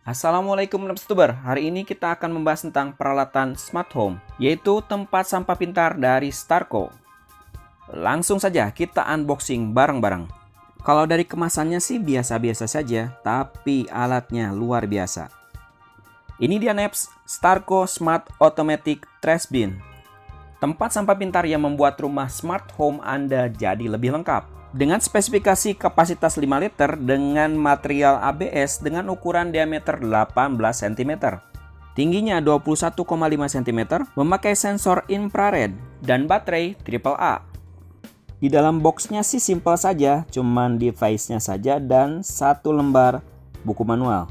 Assalamualaikum Nebstuber. Hari ini kita akan membahas tentang peralatan smart home, yaitu tempat sampah pintar dari Starco. Langsung saja kita unboxing bareng-bareng. Kalau dari kemasannya sih biasa-biasa saja, tapi alatnya luar biasa. Ini dia Neps, Starco Smart Automatic Trash Bin. Tempat sampah pintar yang membuat rumah smart home Anda jadi lebih lengkap. Dengan spesifikasi kapasitas 5 liter dengan material ABS dengan ukuran diameter 18 cm. Tingginya 21,5 cm, memakai sensor infrared dan baterai AAA. Di dalam boxnya sih simpel saja, cuman device-nya saja dan satu lembar buku manual.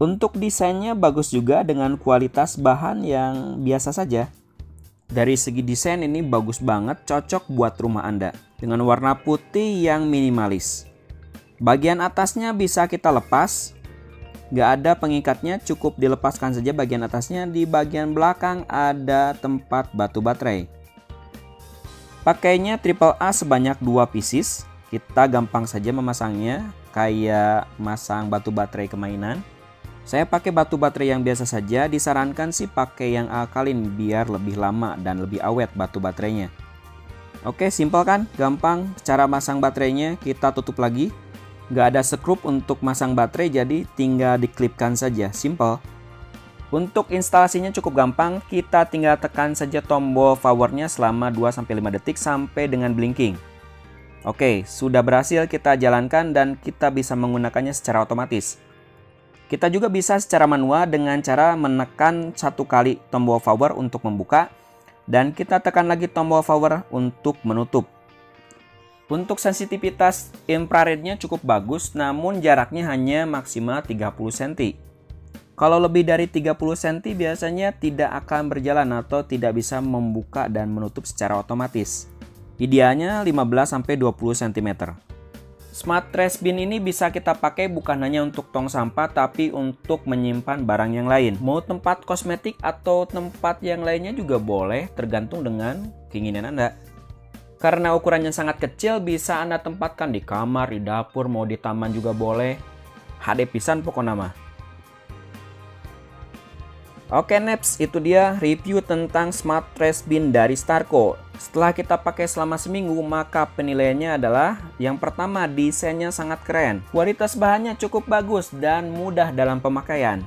Untuk desainnya bagus juga dengan kualitas bahan yang biasa saja. Dari segi desain ini bagus banget, cocok buat rumah Anda. Dengan warna putih yang minimalis. Bagian atasnya bisa kita lepas. Nggak ada pengikatnya, cukup dilepaskan saja bagian atasnya. Di bagian belakang ada tempat batu baterai. Pakainya AAA sebanyak 2 pieces. Kita gampang saja memasangnya, kayak masang batu baterai ke mainan. Saya pakai batu baterai yang biasa saja, disarankan sih pakai yang alkalin biar lebih lama dan lebih awet batu baterainya. Oke, simpel kan? Gampang. Cara masang baterainya kita tutup lagi. Nggak ada skrup untuk masang baterai, jadi tinggal diklipkan saja. Simpel. Untuk instalasinya cukup gampang. Kita tinggal tekan saja tombol powernya selama 2-5 detik sampai dengan blinking. Oke, sudah berhasil kita jalankan dan kita bisa menggunakannya secara otomatis. Kita juga bisa secara manual dengan cara menekan 1 kali tombol power untuk membuka. Dan kita tekan lagi tombol power untuk menutup. Untuk sensitivitas infrarednya cukup bagus, namun jaraknya hanya maksimal 30 cm. Kalau lebih dari 30 cm biasanya tidak akan berjalan atau tidak bisa membuka dan menutup secara otomatis. Idealnya 15-20 cm. Smart Trash Bin ini bisa kita pakai bukan hanya untuk tong sampah, tapi untuk menyimpan barang yang lain. Mau tempat kosmetik atau tempat yang lainnya juga boleh, tergantung dengan keinginan Anda. Karena ukurannya sangat kecil, bisa Anda tempatkan di kamar, di dapur, mau di taman juga boleh. HD pisan pokoknya mah. Oke Neps, itu dia review tentang Smart Trash Bin dari Starco. Setelah kita pakai selama seminggu, maka penilaiannya adalah yang pertama, desainnya sangat keren. Kualitas bahannya cukup bagus dan mudah dalam pemakaian.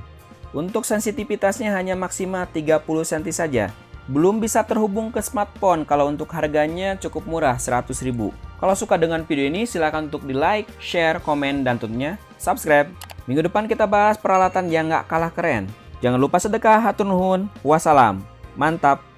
Untuk sensitivitasnya hanya maksimal 30 cm saja. Belum bisa terhubung ke smartphone, kalau untuk harganya cukup murah, 100.000. Kalau suka dengan video ini, silahkan untuk di like, share, komen, dan tentunya subscribe. Minggu depan kita bahas peralatan yang gak kalah keren. Jangan lupa sedekah, hatur nuhun, wassalam, mantap.